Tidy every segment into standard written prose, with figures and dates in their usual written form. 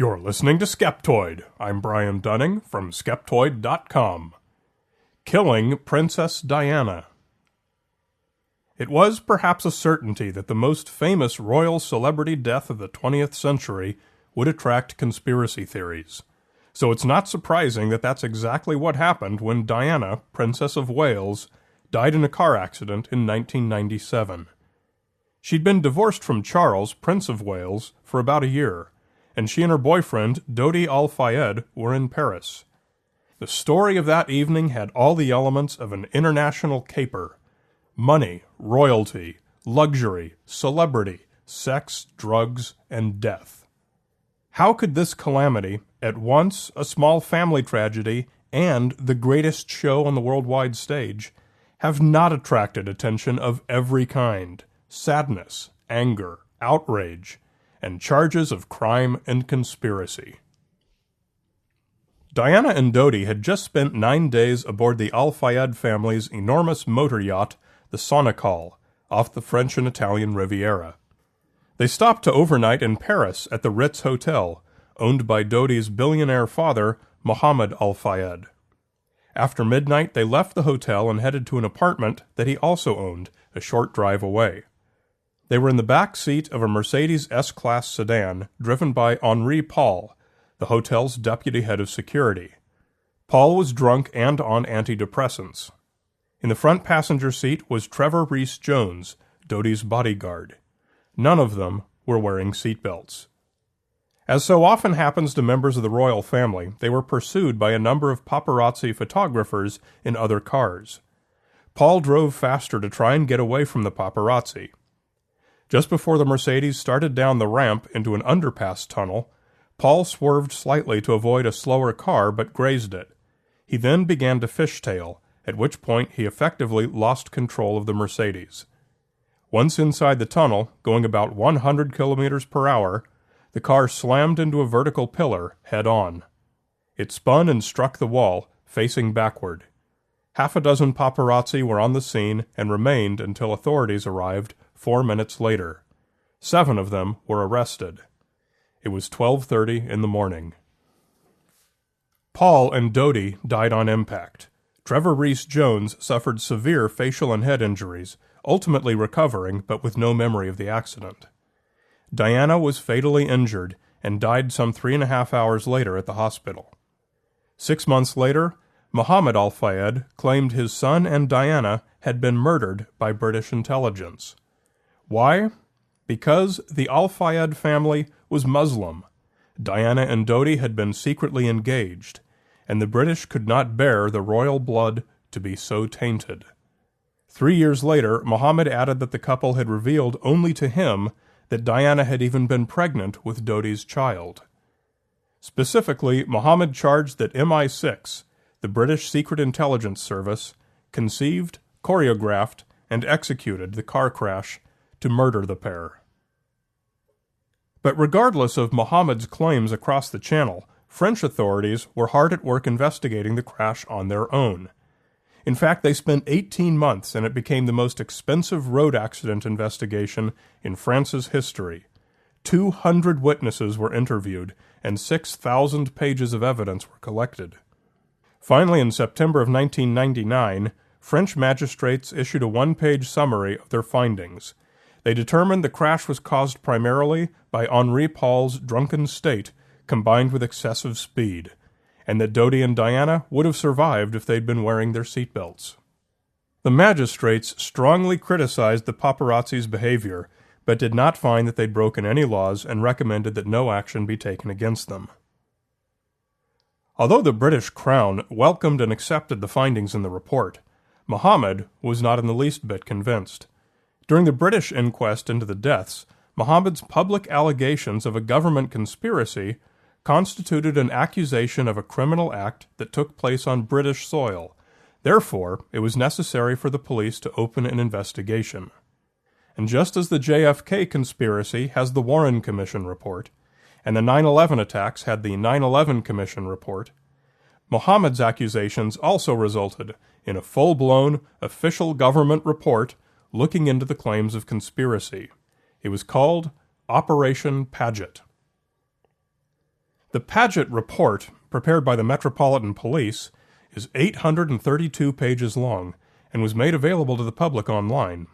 You're listening to Skeptoid. I'm Brian Dunning from Skeptoid.com. Killing Princess Diana. It was perhaps a certainty that the most famous royal celebrity death of the 20th century would attract conspiracy theories. So it's not surprising that that's exactly what happened when Diana, Princess of Wales, died in a car accident in 1997. She'd been divorced from Charles, Prince of Wales, for about a year, and she and her boyfriend, Dodi al-Fayed, were in Paris. The story of that evening had all the elements of an international caper: money, royalty, luxury, celebrity, sex, drugs, and death. How could this calamity, at once a small family tragedy and the greatest show on the worldwide stage, have not attracted attention of every kind: sadness, anger, outrage, and charges of crime and conspiracy? Diana and Dodi had just spent 9 days aboard the al-Fayed family's enormous motor yacht, the Sonnecal, off the French and Italian Riviera. They stopped to overnight in Paris at the Ritz Hotel, owned by Dodi's billionaire father, Mohammed al-Fayed. After midnight, they left the hotel and headed to an apartment that he also owned, a short drive away. They were in the back seat of a Mercedes S-Class sedan driven by Henri Paul, the hotel's deputy head of security. Paul was drunk and on antidepressants. In the front passenger seat was Trevor Rees-Jones, Dodi's bodyguard. None of them were wearing seatbelts. As so often happens to members of the royal family, they were pursued by a number of paparazzi photographers in other cars. Paul drove faster to try and get away from the paparazzi. Just before the Mercedes started down the ramp into an underpass tunnel, Paul swerved slightly to avoid a slower car but grazed it. He then began to fishtail, at which point he effectively lost control of the Mercedes. Once inside the tunnel, going about 100 kilometers per hour, the car slammed into a vertical pillar head-on. It spun and struck the wall, facing backward. Half a dozen paparazzi were on the scene and remained until authorities arrived 4 minutes later. 7 of them were arrested. It was 12:30 in the morning. Paul and Dodi died on impact. Trevor Rees-Jones suffered severe facial and head injuries, ultimately recovering but with no memory of the accident. Diana was fatally injured and died some 3.5 hours later at the hospital. 6 months later, Mohammed al-Fayed claimed his son and Diana had been murdered by British intelligence. Why? Because the al-Fayed family was Muslim. Diana and Dodi had been secretly engaged, and the British could not bear the royal blood to be so tainted. 3 years later, Mohammed added that the couple had revealed only to him that Diana had even been pregnant with Dodi's child. Specifically, Mohammed charged that MI6, the British Secret Intelligence Service, conceived, choreographed, and executed the car crash to murder the pair. But regardless of Mohammed's claims across the channel, French authorities were hard at work investigating the crash on their own. In fact, they spent 18 months, and it became the most expensive road accident investigation in France's history. 200 witnesses were interviewed, and 6,000 pages of evidence were collected. Finally, in September of 1999, French magistrates issued a one-page summary of their findings. They determined the crash was caused primarily by Henri Paul's drunken state combined with excessive speed, and that Dodi and Diana would have survived if they'd been wearing their seatbelts. The magistrates strongly criticized the paparazzi's behavior, but did not find that they'd broken any laws and recommended that no action be taken against them. Although the British Crown welcomed and accepted the findings in the report, Mohammed was not in the least bit convinced. During the British inquest into the deaths, Mohammed's public allegations of a government conspiracy constituted an accusation of a criminal act that took place on British soil. Therefore, it was necessary for the police to open an investigation. And just as the JFK conspiracy has the Warren Commission report, and the 9/11 attacks had the 9/11 Commission report, Mohammed's accusations also resulted in a full-blown official government report looking into the claims of conspiracy. It was called Operation Paget. The Paget report, prepared by the Metropolitan Police, is 832 pages long and was made available to the public online.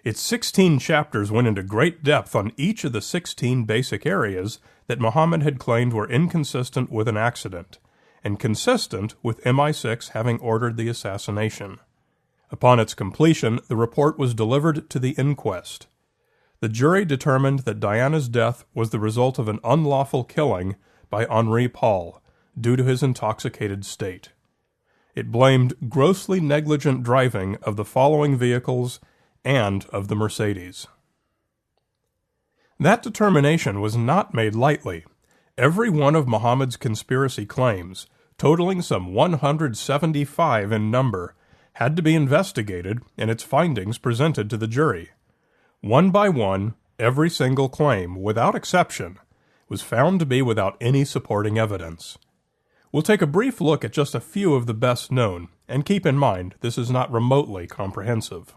Its 16 chapters went into great depth on each of the 16 basic areas that Muhammad had claimed were inconsistent with an accident, and consistent with MI6 having ordered the assassination. Upon its completion, the report was delivered to the inquest. The jury determined that Diana's death was the result of an unlawful killing by Henri Paul, due to his intoxicated state. It blamed grossly negligent driving of the following vehicles and of the Mercedes. That determination was not made lightly. Every one of Muhammad's conspiracy claims, totaling some 175 in number, had to be investigated and its findings presented to the jury. One by one, every single claim, without exception, was found to be without any supporting evidence. We'll take a brief look at just a few of the best known, and keep in mind this is not remotely comprehensive.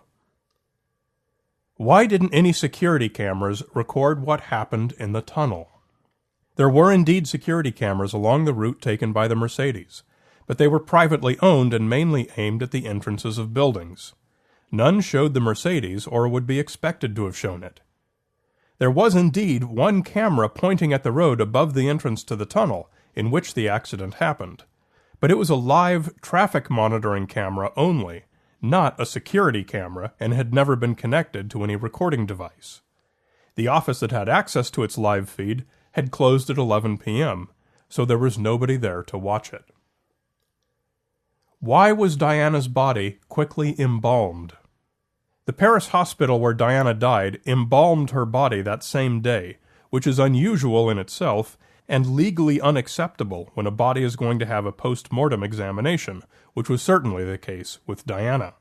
Why didn't any security cameras record what happened in the tunnel? There were indeed security cameras along the route taken by the Mercedes, but they were privately owned and mainly aimed at the entrances of buildings. None showed the Mercedes or would be expected to have shown it. There was indeed one camera pointing at the road above the entrance to the tunnel in which the accident happened, but it was a live traffic monitoring camera only, not a security camera, and had never been connected to any recording device. The office that had access to its live feed had closed at 11 p.m., so there was nobody there to watch it. Why was Diana's body quickly embalmed? The Paris hospital where Diana died embalmed her body that same day, which is unusual in itself and legally unacceptable when a body is going to have a post-mortem examination, which was certainly the case with Diana.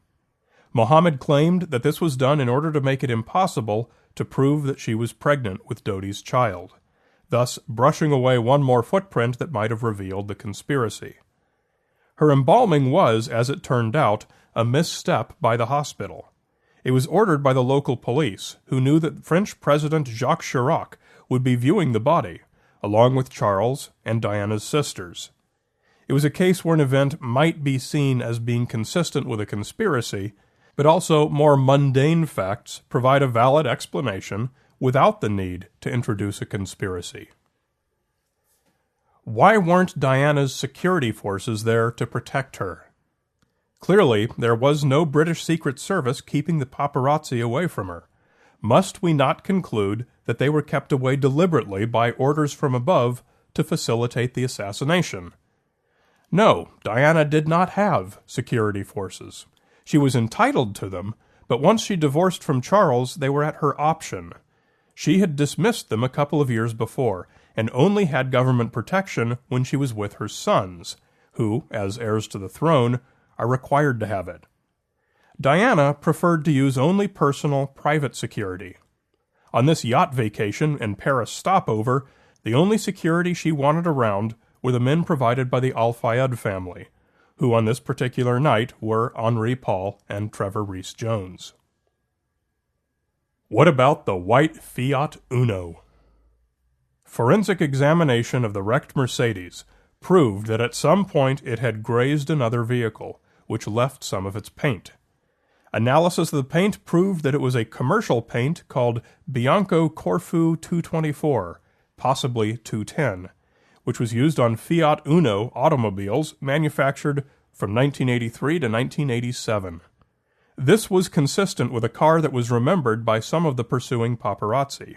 Muhammad claimed that this was done in order to make it impossible to prove that she was pregnant with Dodi's child, thus brushing away one more footprint that might have revealed the conspiracy. Her embalming was, as it turned out, a misstep by the hospital. It was ordered by the local police, who knew that French President Jacques Chirac would be viewing the body, along with Charles and Diana's sisters. It was a case where an event might be seen as being consistent with a conspiracy, but also more mundane facts provide a valid explanation without the need to introduce a conspiracy. Why weren't Diana's security forces there to protect her? Clearly, there was no British Secret Service keeping the paparazzi away from her. Must we not conclude that they were kept away deliberately by orders from above to facilitate the assassination? No, Diana did not have security forces. She was entitled to them, but once she divorced from Charles, they were at her option. She had dismissed them a couple of years before, and only had government protection when she was with her sons, who, as heirs to the throne, are required to have it. Diana preferred to use only personal, private security. On this yacht vacation and Paris stopover, the only security she wanted around were the men provided by the al-Fayed family, who on this particular night were Henri Paul and Trevor Rees-Jones. What about the white Fiat Uno? Forensic examination of the wrecked Mercedes proved that at some point it had grazed another vehicle, which left some of its paint. Analysis of the paint proved that it was a commercial paint called Bianco Corfu 224, possibly 210, which was used on Fiat Uno automobiles manufactured from 1983 to 1987. This was consistent with a car that was remembered by some of the pursuing paparazzi.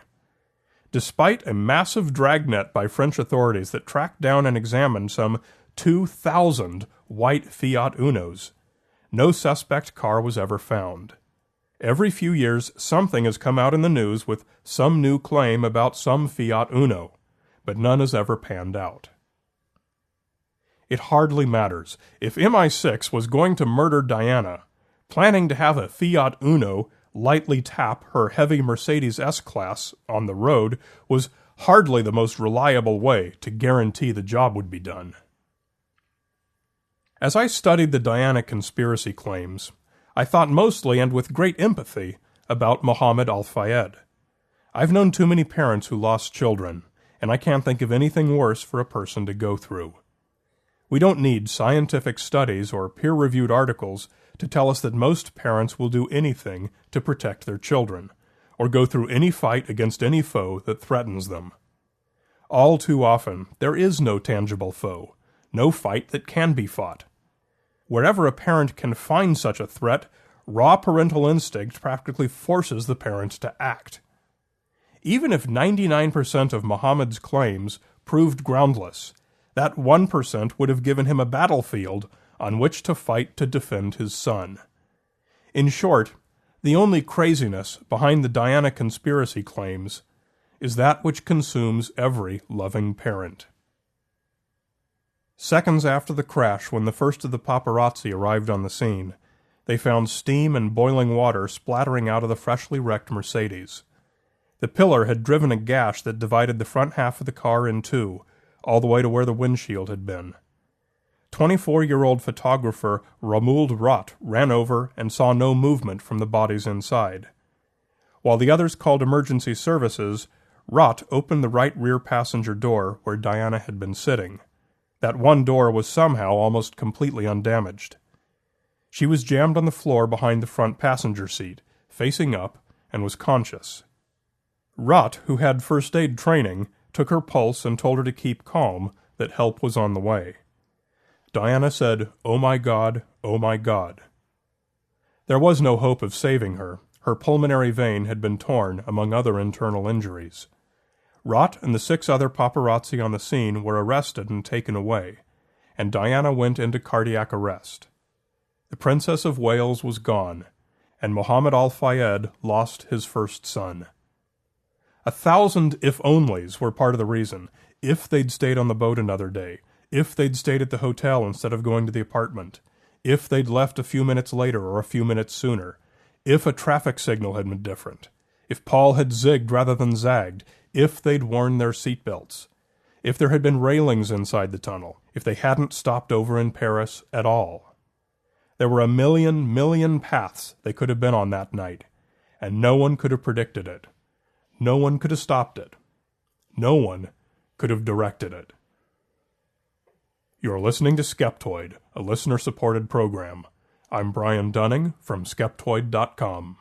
Despite a massive dragnet by French authorities that tracked down and examined some 2,000 white Fiat Unos, no suspect car was ever found. Every few years, something has come out in the news with some new claim about some Fiat Uno, but none has ever panned out. It hardly matters. If MI6 was going to murder Diana, planning to have a Fiat Uno lightly tap her heavy Mercedes S-Class on the road was hardly the most reliable way to guarantee the job would be done. As I studied the Diana conspiracy claims, I thought mostly and with great empathy about Muhammad al-Fayed. I've known too many parents who lost children, and I can't think of anything worse for a person to go through. We don't need scientific studies or peer-reviewed articles to tell us that most parents will do anything to protect their children, or go through any fight against any foe that threatens them. All too often, there is no tangible foe, no fight that can be fought. Wherever a parent can find such a threat, raw parental instinct practically forces the parent to act. Even if 99% of Muhammad's claims proved groundless, that 1% would have given him a battlefield on which to fight to defend his son. In short, the only craziness behind the Diana conspiracy claims is that which consumes every loving parent. Seconds after the crash, when the first of the paparazzi arrived on the scene, they found steam and boiling water splattering out of the freshly wrecked Mercedes. The pillar had driven a gash that divided the front half of the car in two, all the way to where the windshield had been. 24-year-old photographer Romuald Rott ran over and saw no movement from the bodies inside. While the others called emergency services, Rott opened the right rear passenger door where Diana had been sitting. That one door was somehow almost completely undamaged. She was jammed on the floor behind the front passenger seat, facing up, and was conscious. Rott, who had first aid training, took her pulse and told her to keep calm, that help was on the way. Diana said, "Oh my God, oh my God." There was no hope of saving her. Her pulmonary vein had been torn, among other internal injuries. Rott and the 6 other paparazzi on the scene were arrested and taken away, and Diana went into cardiac arrest. The Princess of Wales was gone, and Mohammed al-Fayed lost his first son. 1,000 if-onlys were part of the reason. If they'd stayed on the boat another day, if they'd stayed at the hotel instead of going to the apartment, if they'd left a few minutes later or a few minutes sooner, if a traffic signal had been different, if Paul had zigged rather than zagged, if they'd worn their seatbelts, if there had been railings inside the tunnel, if they hadn't stopped over in Paris at all. There were a million paths they could have been on that night, and no one could have predicted it. No one could have stopped it. No one could have directed it. You're listening to Skeptoid, a listener-supported program. I'm Brian Dunning from Skeptoid.com.